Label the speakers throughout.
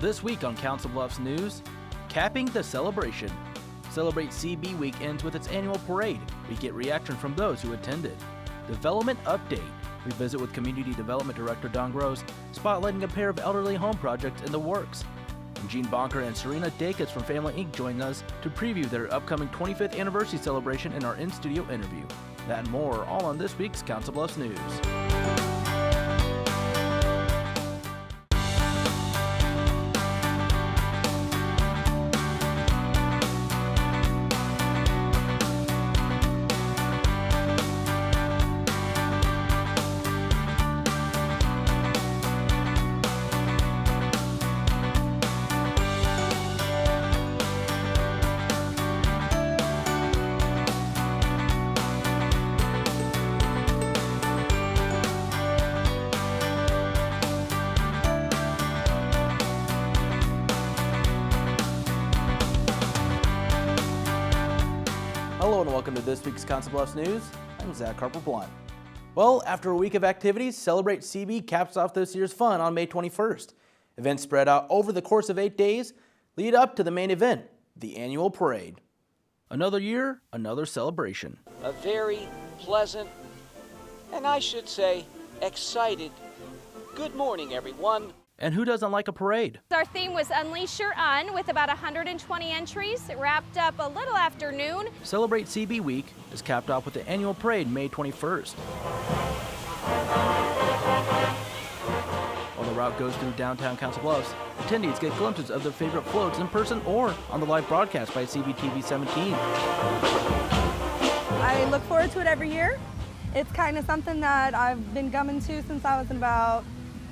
Speaker 1: This week on Council Bluffs News, capping the celebration. Celebrate CB Week ends with its annual parade. We get reaction from those who attended. Development update. We visit with Community Development Director Don Gross, spotlighting a pair of elderly home projects in the works. And Gene Bonker and Serena Dacus from Family Inc. join us to preview their upcoming 25th anniversary celebration in our in-studio interview. That and more, all on this week's Council Bluffs News. Hello and welcome to this week's Council Bluffs News. I'm Zach Harper-Blunt. Well, after a week of activities, Celebrate CB caps off this year's fun on May 21st. Events spread out over the course of 8 days lead up to the main event, the annual parade. Another year, another celebration.
Speaker 2: A very pleasant, and I should say, excited good morning, everyone.
Speaker 1: And who doesn't like a parade?
Speaker 3: Our theme was Unleash Your Un with about 120 entries. It wrapped up a little after noon.
Speaker 1: Celebrate CB Week is capped off with the annual parade May 21st. While the route goes through downtown Council Bluffs, attendees get glimpses of their favorite floats in person or on the live broadcast by CBTV 17.
Speaker 4: I look forward to it every year. It's kind of something that I've been coming to since I was in about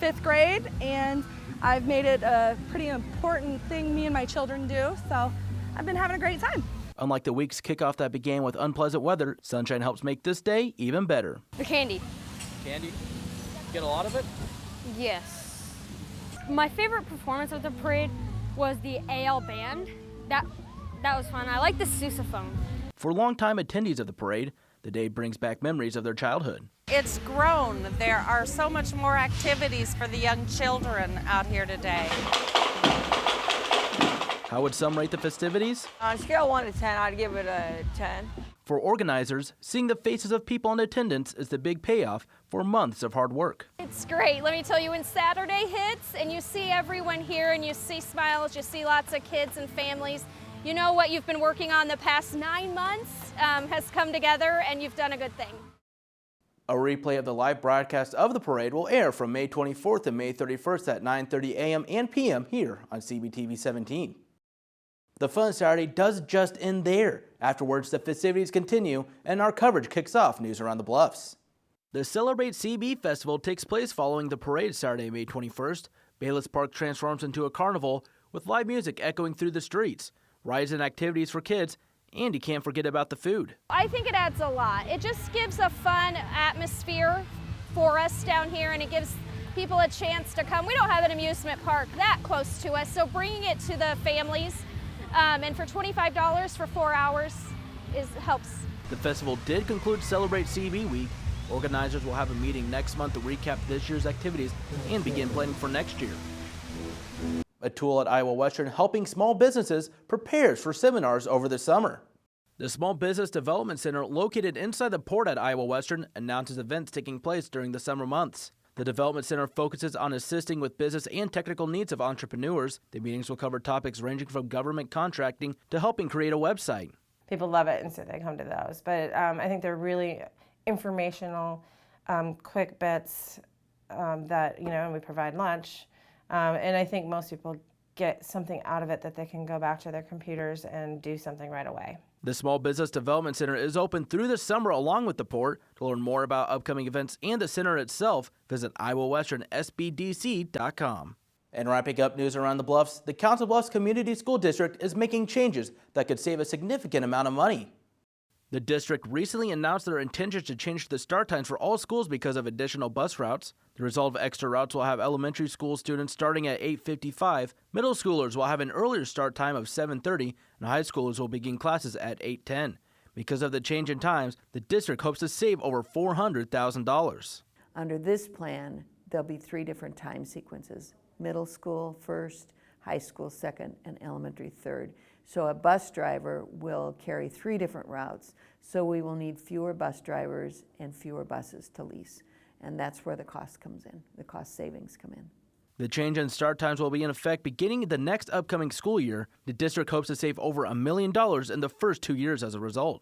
Speaker 4: 5th grade, and I've made it a pretty important thing me and my children do, so I've been having a great time.
Speaker 1: Unlike the week's kickoff that began with unpleasant weather, sunshine helps make this day even better.
Speaker 3: The candy.
Speaker 2: Candy? Get a lot of it?
Speaker 5: Yes. My favorite performance of the parade was the AL band. That was fun. I like the sousaphone.
Speaker 1: For longtime attendees of the parade, the day brings back memories of their childhood.
Speaker 6: It's grown. There are so much more activities for the young children out here today.
Speaker 1: How would some rate the festivities?
Speaker 7: On a scale of 1 to 10, I'd give it a 10.
Speaker 1: For organizers, seeing the faces of people in attendance is the big payoff for months of hard work.
Speaker 3: It's great. Let me tell you, when Saturday hits and you see everyone here and you see smiles, you see lots of kids and families, you know what you've been working on the past 9 months has come together, and you've done a good thing.
Speaker 1: A replay of the live broadcast of the parade will air from May 24th and May 31st at 9:30 a.m. and p.m. here on CBTV 17. The fun Saturday does just end there. Afterwards, the festivities continue and our coverage kicks off News Around the Bluffs. The Celebrate CB Festival takes place following the parade Saturday, May 21st. Bayless Park transforms into a carnival with live music echoing through the streets, rides and activities for kids, and you can't forget about the food.
Speaker 3: I think it adds a lot. It just gives a fun atmosphere for us down here, and it gives people a chance to come. We don't have an amusement park that close to us, so bringing it to the families, and for $25 for 4 hours helps.
Speaker 1: The festival did conclude Celebrate CB Week. Organizers will have a meeting next month to recap this year's activities and begin planning for next year. A tool at Iowa Western helping small businesses prepares for seminars over the summer. The Small Business Development Center, located inside the port at Iowa Western, announces events taking place during the summer months. The Development Center focuses on assisting with business and technical needs of entrepreneurs. The meetings will cover topics ranging from government contracting to helping create a website.
Speaker 8: People love it, and so they come to those. But I think they're really informational, quick bits that, and we provide lunch. And I think most people get something out of it that they can go back to their computers and do something right away.
Speaker 1: The Small Business Development Center is open through the summer along with the port. To learn more about upcoming events and the center itself, visit iowawestern.sbdc.com. And wrapping up News Around the Bluffs, the Council Bluffs Community School District is making changes that could save a significant amount of money. The district recently announced their intention to change the start times for all schools because of additional bus routes. The result of extra routes will have elementary school students starting at 8:55, middle schoolers will have an earlier start time of 7:30, and high schoolers will begin classes at 8:10. Because of the change in times, the district hopes to save over $400,000.
Speaker 9: Under this plan, there'll be 3 different time sequences: middle school first, high school second, and elementary third. So a bus driver will carry 3 different routes. So we will need fewer bus drivers and fewer buses to lease. And that's where the cost comes in, the cost savings come in.
Speaker 1: The change in start times will be in effect beginning the next upcoming school year. The district hopes to save over $1 million in the first 2 years as a result.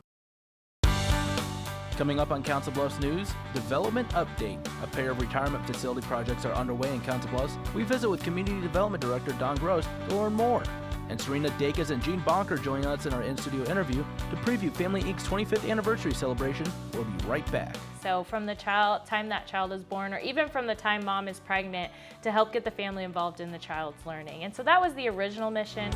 Speaker 1: Coming up on Council Bluffs News, Development Update. A pair of retirement facility projects are underway in Council Bluffs. We visit with Community Development Director Don Gross to learn more. And Serena Dacus and Gene Bonker join us in our in-studio interview to preview Family Inc.'s 25th anniversary celebration. We'll be right back.
Speaker 10: So from the time that child is born, or even from the time mom is pregnant, to help get the family involved in the child's learning. And so that was the original mission.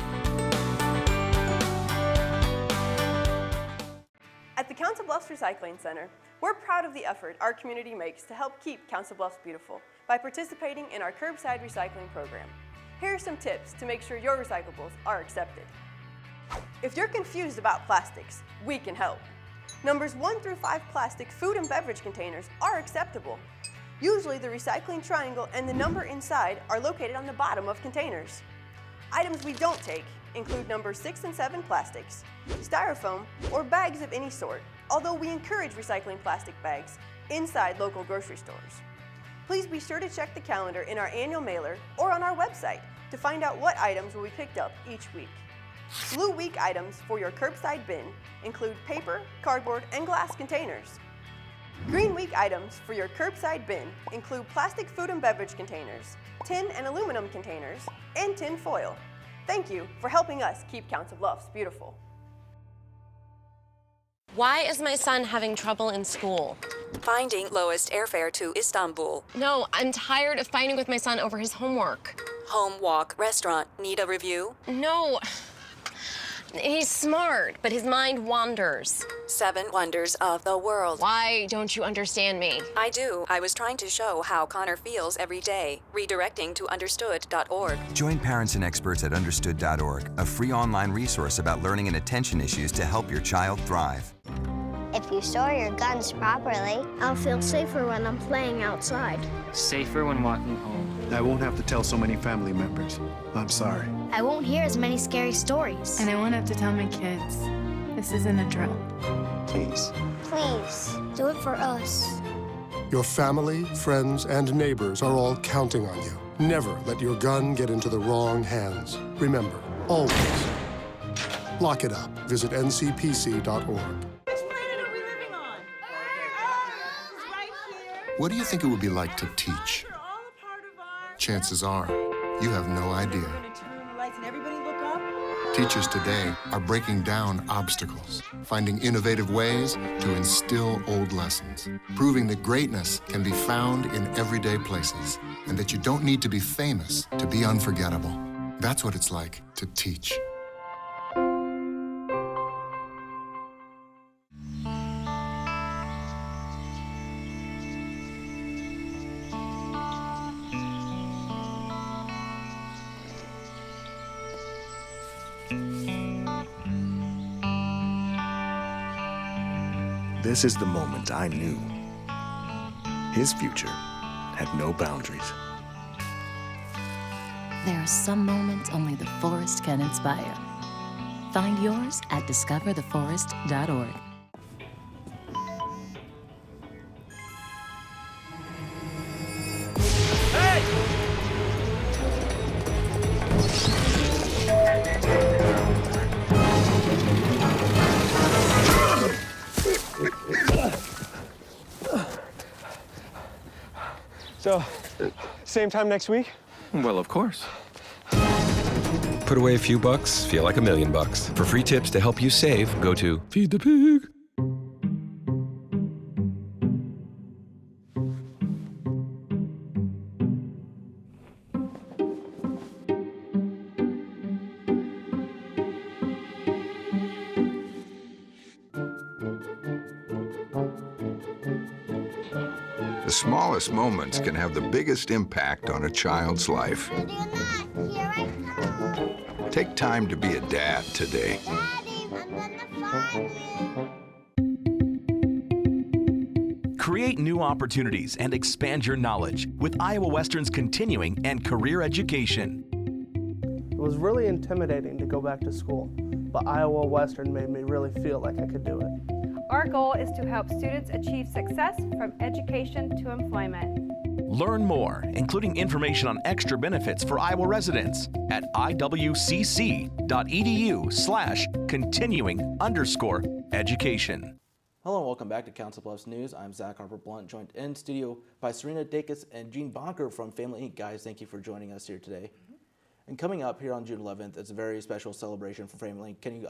Speaker 11: At the Council Bluffs Recycling Center, we're proud of the effort our community makes to help keep Council Bluffs beautiful by participating in our curbside recycling program. Here are some tips to make sure your recyclables are accepted. If you're confused about plastics, we can help. Numbers 1 through 5 plastic food and beverage containers are acceptable. Usually the recycling triangle and the number inside are located on the bottom of containers. Items we don't take include numbers 6 and 7 plastics, styrofoam, or bags of any sort, although we encourage recycling plastic bags inside local grocery stores. Please be sure to check the calendar in our annual mailer or on our website to find out what items will be picked up each week. Blue Week items for your curbside bin include paper, cardboard, and glass containers. Green Week items for your curbside bin include plastic food and beverage containers, tin and aluminum containers, and tin foil. Thank you for helping us keep Council Bluffs beautiful.
Speaker 12: Why is my son having trouble in school?
Speaker 13: Finding lowest airfare to Istanbul.
Speaker 12: No, I'm tired of fighting with my son over his homework.
Speaker 13: Home, walk, restaurant. Need a review?
Speaker 12: No. He's smart, but his mind wanders.
Speaker 13: 7 wonders of the world.
Speaker 12: Why don't you understand me?
Speaker 13: I do. I was trying to show how Connor feels every day. Redirecting to understood.org.
Speaker 14: Join parents and experts at understood.org, a free online resource about learning and attention issues to help your child thrive.
Speaker 15: If you store your guns properly, I'll feel safer when I'm playing outside.
Speaker 16: Safer when walking home.
Speaker 17: I won't have to tell so many family members. I'm sorry.
Speaker 15: I won't hear as many scary stories.
Speaker 18: And I won't have to tell my kids. This isn't a drill.
Speaker 17: Please.
Speaker 15: Please, do it for us.
Speaker 19: Your family, friends, and neighbors are all counting on you. Never let your gun get into the wrong hands. Remember, always, lock it up. Visit ncpc.org.
Speaker 20: What do you think it would be like to teach? Chances are, you have no idea. Teachers today are breaking down obstacles, finding innovative ways to instill old lessons, proving that greatness can be found in everyday places, and that you don't need to be famous to be unforgettable. That's what it's like to teach.
Speaker 17: This is the moment I knew. His future had no boundaries.
Speaker 21: There are some moments only the forest can inspire. Find yours at discovertheforest.org.
Speaker 22: So, same time next week?
Speaker 23: Well, of course. Put away a few bucks, feel like $1 million. For free tips to help you save, go to Feed the Pig.
Speaker 24: The smallest moments can have the biggest impact on a child's life. Take time to be a dad today.
Speaker 25: Create new opportunities and expand your knowledge with Iowa Western's continuing and career education.
Speaker 2: It was really intimidating to go back to school, but Iowa Western made me really feel like I could do it.
Speaker 4: Our goal is to help students achieve success from education to employment.
Speaker 25: Learn more, including information on extra benefits for Iowa residents at iwcc.edu/continuing_education.
Speaker 1: Hello and welcome back to Council Bluffs News. I'm Zach Harper-Blunt, joined in studio by Serena Dacus and Gene Bonker from Family Inc. Guys, thank you for joining us here today. And coming up here on June 11th, it's a very special celebration for Family Inc. Can you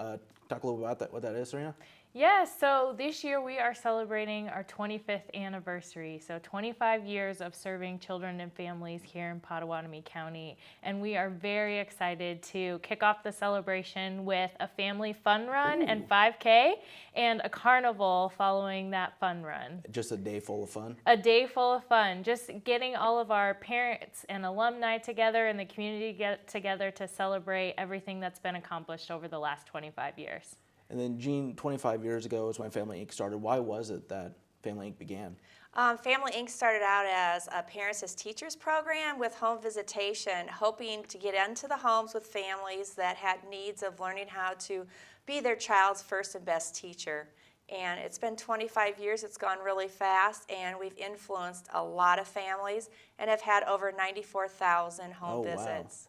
Speaker 1: talk a little bit about that, what that is, Serena?
Speaker 10: Yes, so this year we are celebrating our 25th anniversary, so 25 years of serving children and families here in Pottawatomie County, and we are very excited to kick off the celebration with a family fun run and 5K and a carnival following that fun run.
Speaker 1: Just a day full of fun?
Speaker 10: A day full of fun, just getting all of our parents and alumni together and the community get together to celebrate everything that's been accomplished over the last 25 years.
Speaker 1: And then, Gene, 25 years ago is when Family Inc. started. Why was it that Family Inc. began?
Speaker 5: Family Inc. started out as a Parents as Teachers program with home visitation, hoping to get into the homes with families that had needs of learning how to be their child's first and best teacher. And it's been 25 years, it's gone really fast, and we've influenced a lot of families and have had over 94,000 home visits.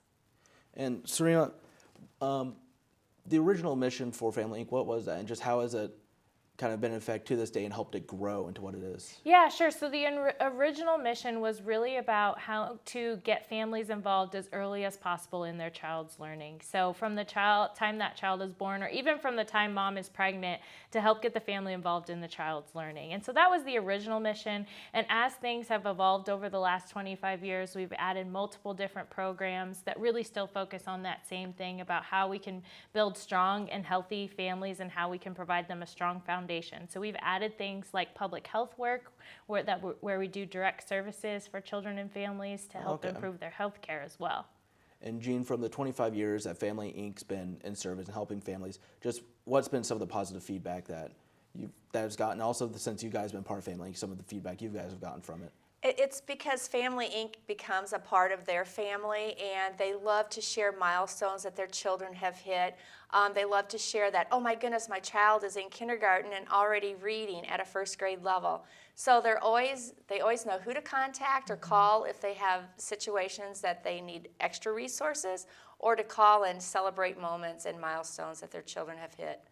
Speaker 1: Wow. And Serena, the original mission for Family Inc., what was that? And just how has it kind of been in effect to this day and helped it grow into what it is?
Speaker 10: Yeah, sure. So the original mission was really about how to get families involved as early as possible in their child's learning. So from the time that child is born, or even from the time mom is pregnant, to help get the family involved in the child's learning. And so that was the original mission. And as things have evolved over the last 25 years, we've added multiple different programs that really still focus on that same thing about how we can build strong and healthy families and how we can provide them a strong foundation. So we've added things like public health work, where we do direct services for children and families to help improve their health care as well.
Speaker 1: And Gene, from the 25 years that Family Inc.'s been in service and helping families, just what's been some of the positive feedback that has gotten, also since you guys have been part of Family Inc., some of the feedback you guys have gotten from it?
Speaker 5: It's because Family Inc. becomes a part of their family, and they love to share milestones that their children have hit. They love to share that, oh my goodness, my child is in kindergarten and already reading at a first grade level. So they always know who to contact or call if they have situations that they need extra resources, or to call and celebrate moments and milestones that their children have hit.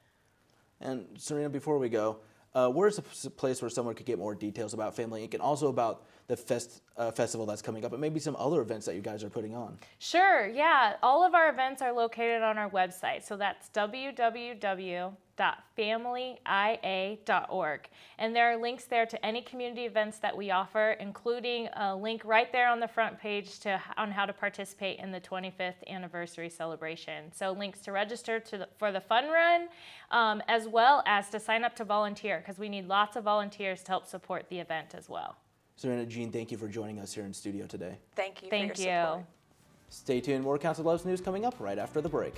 Speaker 1: And Serena, before we go, where's a place where someone could get more details about Family Inc. and also about the festival that's coming up, and maybe some other events that you guys are putting on?
Speaker 10: Sure, yeah. All of our events are located on our website. So that's www.familyia.org. And there are links there to any community events that we offer, including a link right there on the front page on how to participate in the 25th anniversary celebration. So links to register for the fun run, as well as to sign up to volunteer, because we need lots of volunteers to help support the event as well.
Speaker 1: Serena, Gene, thank you for joining us here in studio today.
Speaker 5: Thank you for your support.
Speaker 1: Stay tuned. More Council Bluffs news coming up right after the break.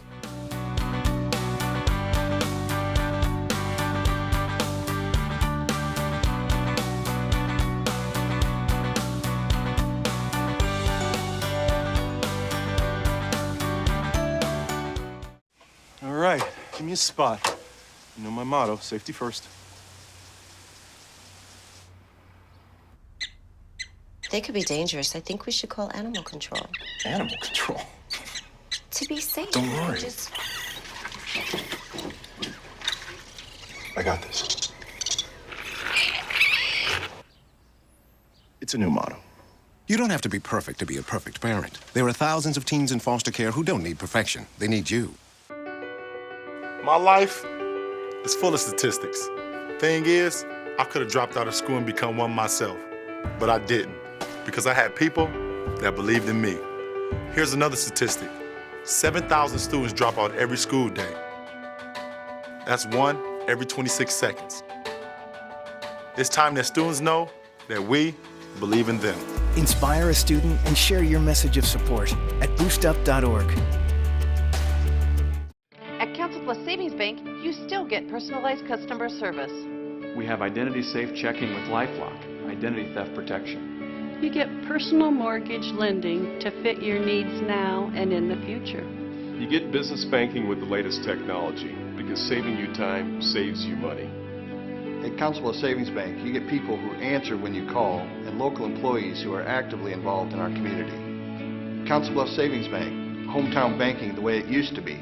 Speaker 6: All right, give me a spot. You know my motto, safety first.
Speaker 12: They could be dangerous. I think we should call animal control.
Speaker 6: Animal control?
Speaker 12: To be safe.
Speaker 6: Don't worry. I got this. It's a new motto.
Speaker 7: You don't have to be perfect to be a perfect parent. There are thousands of teens in foster care who don't need perfection. They need you.
Speaker 6: My life is full of statistics. Thing is, I could have dropped out of school and become one myself, but I didn't, because I had people that believed in me. Here's another statistic. 7,000 students drop out every school day. That's one every 26 seconds. It's time that students know that we believe in them.
Speaker 26: Inspire a student and share your message of support at boostup.org.
Speaker 27: At Council Plus Savings Bank, you still get personalized customer service.
Speaker 28: We have identity-safe checking with LifeLock, identity theft protection.
Speaker 29: You get personal mortgage lending to fit your needs now and in the future.
Speaker 22: You get business banking with the latest technology because saving you time saves you money.
Speaker 3: At Council Bluffs Savings Bank, you get people who answer when you call and local employees who are actively involved in our community. Council Bluffs Savings Bank, hometown banking the way it used to be.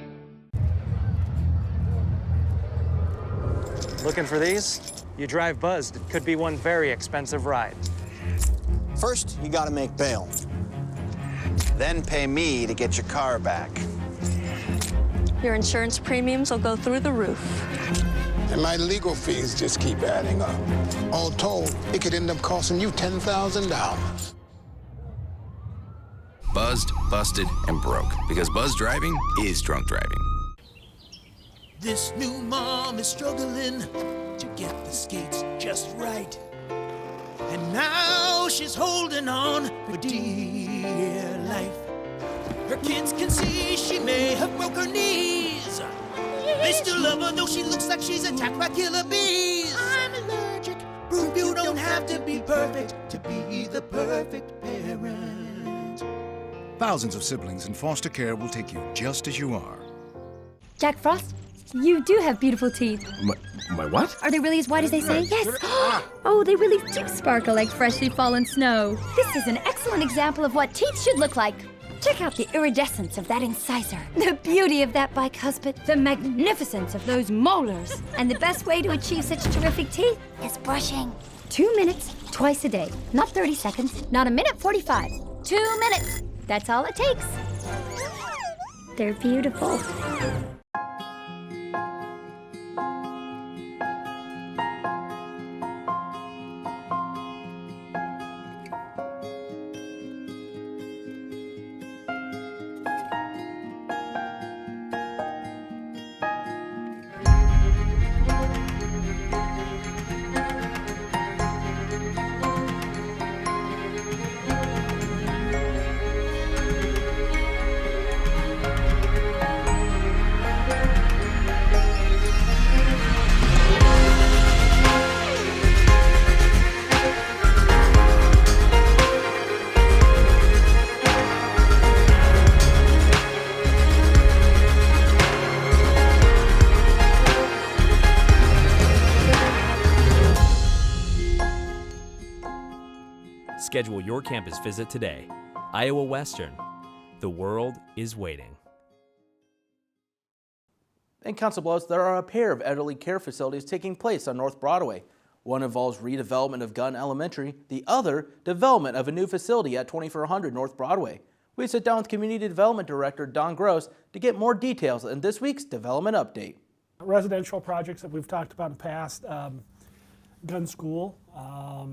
Speaker 8: Looking for these? You drive buzzed. It could be one very expensive ride.
Speaker 9: First, you gotta make bail. Then pay me to get your car back.
Speaker 12: Your insurance premiums will go through the roof.
Speaker 11: And my legal fees just keep adding up. All told, it could end up costing you $10,000.
Speaker 13: Buzzed, busted, and broke. Because buzz driving is drunk driving.
Speaker 14: This new mom is struggling to get the skates just right. And now she's holding on for dear life. Her kids can see she may have broke her knees. They still love her though she looks like she's attacked by killer bees. I'm allergic. Proof you don't have to be perfect to be the perfect parent.
Speaker 16: Thousands of siblings in foster care will take you just as you are.
Speaker 18: Jack Frost, you do have beautiful teeth.
Speaker 16: My what?
Speaker 18: Are they really as white as they say? Yes. Oh, they really do sparkle like freshly fallen snow. This is an excellent example of what teeth should look like. Check out the iridescence of that incisor, the beauty of that bicuspid, the magnificence of those molars. And the best way to achieve such terrific teeth is brushing. 2 minutes, twice a day. Not 30 seconds, not a minute 45. 2 minutes. That's all it takes. They're beautiful.
Speaker 29: Schedule your campus visit today. Iowa Western. The world is waiting.
Speaker 1: In Council Bluffs, there are a pair of elderly care facilities taking place on North Broadway. One involves redevelopment of Gunn Elementary, the other, development of a new facility at 2400 North Broadway. We sit down with Community Development Director Don Gross to get more details in this week's Development Update.
Speaker 30: Residential projects that we've talked about in the past, Gunn School,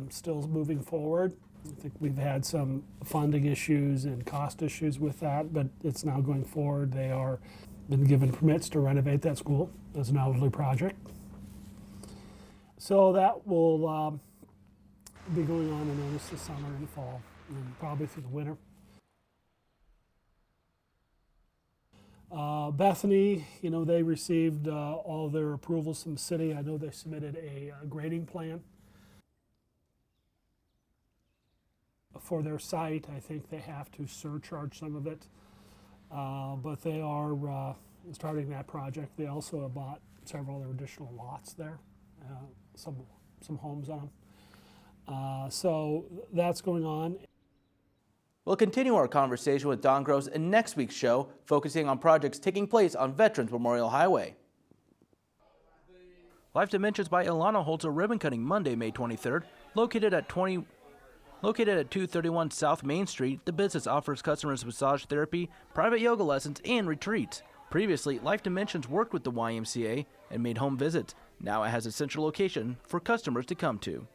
Speaker 30: still moving forward. I think we've had some funding issues and cost issues with that, but it's now going forward. They are been given permits to renovate that school as an elderly project. So that will be going on in earnest this summer and fall, and probably through the winter. Bethany, they received all their approvals from the city. I know they submitted a grading plan for their site. I think they have to surcharge some of it, but they are starting that project. They also have bought several other additional lots there, some homes on them. So that's going on.
Speaker 1: We'll continue our conversation with Don Gross in next week's show, focusing on projects taking place on Veterans Memorial Highway. Life Dimensions by Ilana holds a ribbon cutting Monday, May 23rd, located at 231 South Main Street. The business offers customers massage therapy, private yoga lessons, and retreats. Previously, Life Dimensions worked with the YMCA and made home visits. Now it has a central location for customers to come to.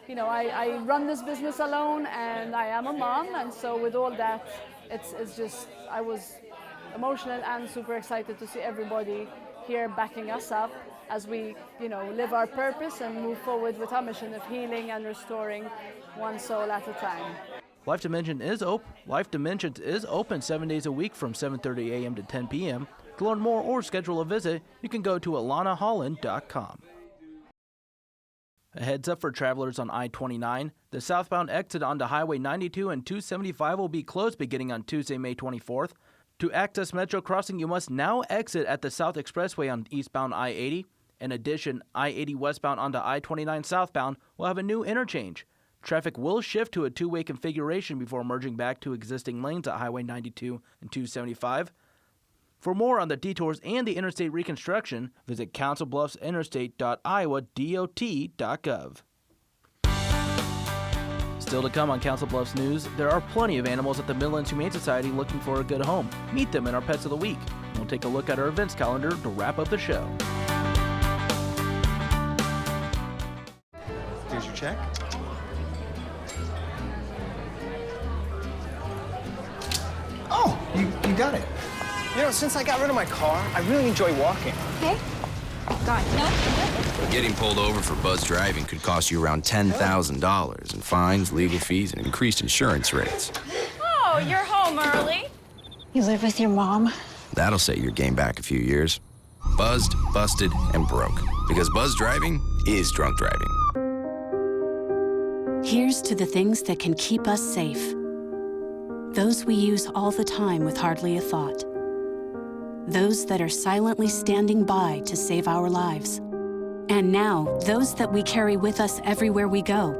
Speaker 31: I run this business alone, and I am a mom, and so with all that, it's just, I was emotional and super excited to see everybody here backing us up as we, live our purpose and move forward with our mission of healing and restoring one soul at a time.
Speaker 1: Life Dimensions is open 7 days a week from 7:30 a.m. to 10 p.m. To learn more or schedule a visit, you can go to ilanaholland.com. A heads up for travelers on I-29. The southbound exit onto Highway 92 and 275 will be closed beginning on Tuesday, May 24th. To access Metro Crossing, you must now exit at the South Expressway on eastbound I-80. In addition, I-80 westbound onto I-29 southbound will have a new interchange. Traffic will shift to a two-way configuration before merging back to existing lanes at Highway 92 and 275. For more on the detours and the interstate reconstruction, visit councilbluffsinterstate.iowadot.gov. Still to come on Council Bluffs News, there are plenty of animals at the Midlands Humane Society looking for a good home. Meet them in our Pets of the Week. We'll take a look at our events calendar to wrap up the show.
Speaker 9: Here's your check. Oh, you got it. You know, since I got rid of my car, I really enjoy walking.
Speaker 12: Okay. God, no.
Speaker 13: Getting pulled over for buzz driving could cost you around $10,000 in fines, legal fees, and increased insurance rates.
Speaker 12: Oh, you're home early.
Speaker 2: You live with your mom?
Speaker 13: That'll set your game back a few years. Buzzed, busted, and broke. Because buzz driving is drunk driving.
Speaker 2: Here's to the things that can keep us safe. Those we use all the time with hardly a thought. Those that are silently standing by to save our lives. And now, those that we carry with us everywhere we go.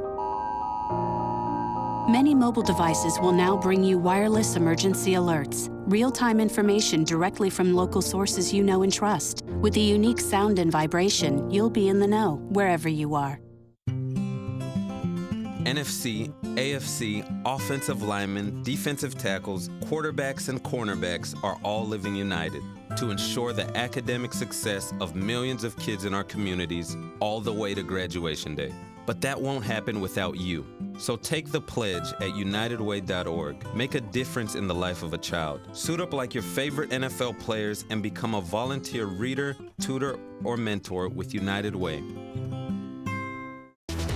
Speaker 2: Many mobile devices will now bring you wireless emergency alerts, real-time information directly from local sources you know and trust. With the unique sound and vibration, you'll be in the know, wherever you are.
Speaker 4: NFC, AFC, offensive linemen, defensive tackles, quarterbacks, and cornerbacks are all living united to ensure the academic success of millions of kids in our communities all the way to graduation day. But that won't happen without you. So take the pledge at unitedway.org. Make a difference in the life of a child. Suit up like your favorite NFL players and become a volunteer reader, tutor, or mentor with United Way.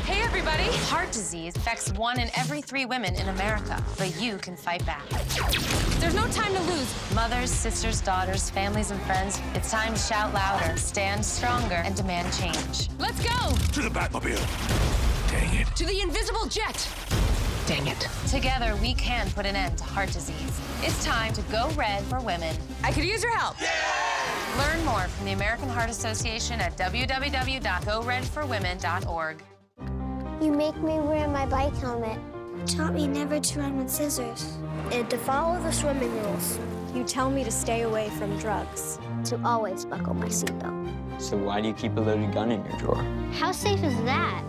Speaker 12: Hey, everybody. Heart disease affects 1 in every 3 women in America, but you can fight back. There's no time to lose. Mothers, sisters, daughters, families, and friends, it's time to shout louder, stand stronger, and demand change. Let's go!
Speaker 14: To the Batmobile. Dang it.
Speaker 12: To the invisible jet!
Speaker 14: Dang it.
Speaker 12: Together, we can put an end to heart disease. It's time to go red for women. I could use your help. Yeah! Learn more from the American Heart Association at www.goredforwomen.org.
Speaker 10: You make me wear my bike helmet. You taught me never to run with scissors. And to follow the swimming rules.
Speaker 15: You tell me to stay away from drugs.
Speaker 10: To always buckle my seatbelt.
Speaker 17: So why do you keep a loaded gun in your drawer?
Speaker 10: How safe is that?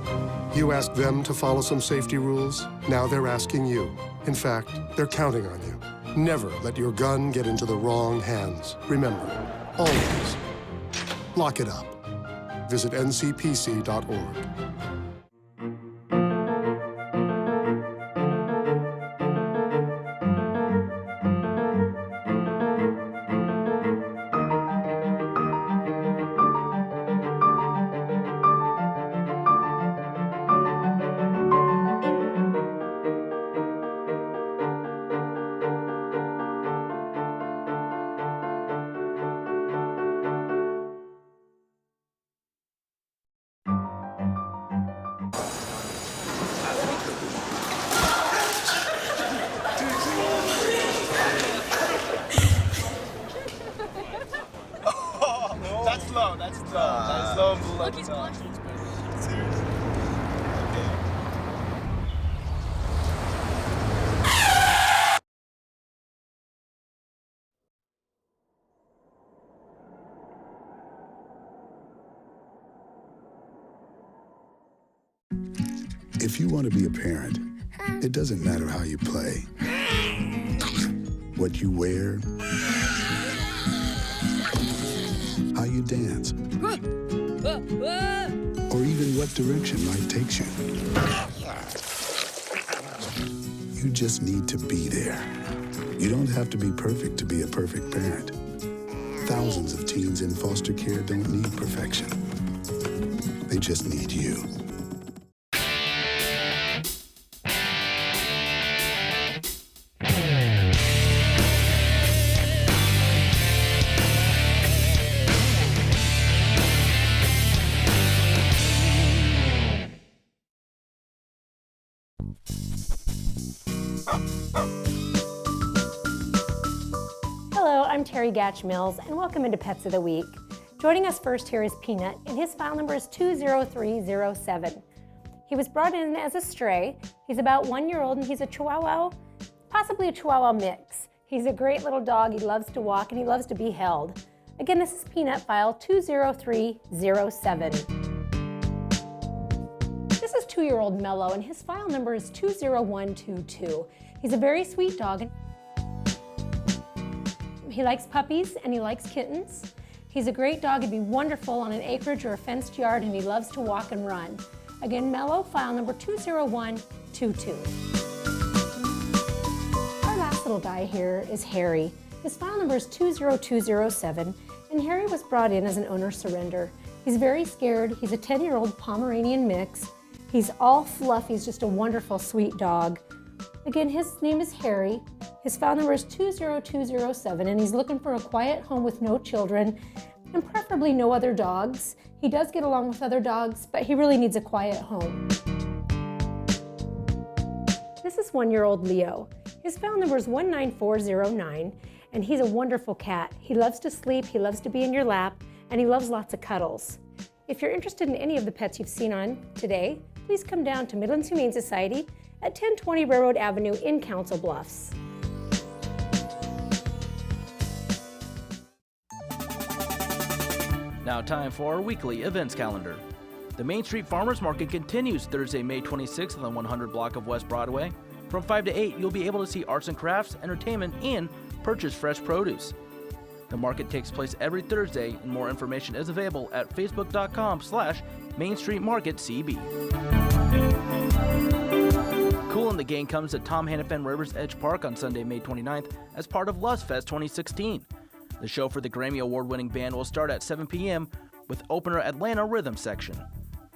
Speaker 19: You asked them to follow some safety rules. Now they're asking you. In fact, they're counting on you. Never let your gun get into the wrong hands. Remember, always lock it up. Visit ncpc.org.
Speaker 12: Look, he's blushing.
Speaker 16: If you want to be a parent, it doesn't matter how you play, what you wear, how you dance, or even what direction life takes you. You just need to be there. You don't have to be perfect to be a perfect parent. Thousands of teens in foster care don't need perfection. They just need you.
Speaker 5: I'm Terry Gatch Mills, and welcome into Pets of the Week. Joining us first here is Peanut, and his file number is 20307. He was brought in as a stray. He's about 1 year old, and he's a Chihuahua, possibly a Chihuahua mix. He's a great little dog. He loves to walk, and he loves to be held. Again, this is Peanut, file 20307. This is 2-year-old Mellow, and his file number is 20122. He's a very sweet dog. He likes puppies and he likes kittens. He's a great dog. He'd be wonderful on an acreage or a fenced yard, and he loves to walk and run. Again, Mellow, file number 20122. Our last little guy here is Harry. His file number is 20207, and Harry was brought in as an owner surrender. He's very scared. He's a 10-year-old Pomeranian mix. He's all fluff. He's just a wonderful, sweet dog. Again, his name is Harry. His file number is 20207, and he's looking for a quiet home with no children and preferably no other dogs. He does get along with other dogs, but he really needs a quiet home. This is 1-year-old Leo. His file number is 19409, and he's a wonderful cat. He loves to sleep, he loves to be in your lap, and he loves lots of cuddles. If you're interested in any of the pets you've seen on today, please come down to Midlands Humane Society at 1020 Railroad Avenue in Council Bluffs.
Speaker 1: Now time for our weekly events calendar. The Main Street Farmers Market continues Thursday, May 26th on the 100 block of West Broadway. From 5 to 8, you'll be able to see arts and crafts, entertainment, and purchase fresh produce. The market takes place every Thursday, and more information is available at facebook.com/Main Street Market CB. Cool in the Gang comes to Tom Hannafin Rivers Edge Park on Sunday, May 29th as part of Bluffs Fest 2016. The show for the Grammy Award-winning band will start at 7 p.m. with opener Atlanta Rhythm Section.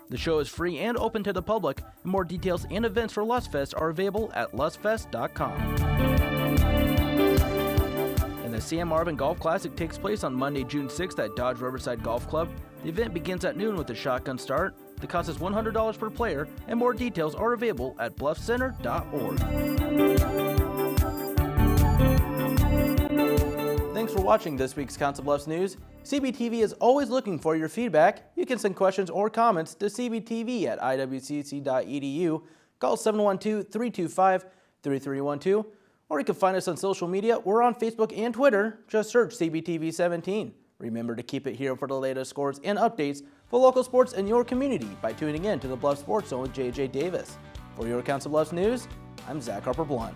Speaker 1: The show is free and open to the public, and more details and events for Lustfest are available at lustfest.com. And the Sam Marvin Golf Classic takes place on Monday, June 6th at Dodge Riverside Golf Club. The event begins at noon with a shotgun start. The cost is $100 per player, and more details are available at bluffcenter.org. Thanks for watching this week's Council Bluffs News. CBTV is always looking for your feedback. You can send questions or comments to cbtv@iwcc.edu, call 712-325-3312, or you can find us on social media. We're on Facebook and Twitter. Just search CBTV17. Remember to keep it here for the latest scores and updates for local sports in your community by tuning in to the Bluff Sports Zone with JJ Davis. For your Council Bluffs News, I'm Zach Harper-Blunt.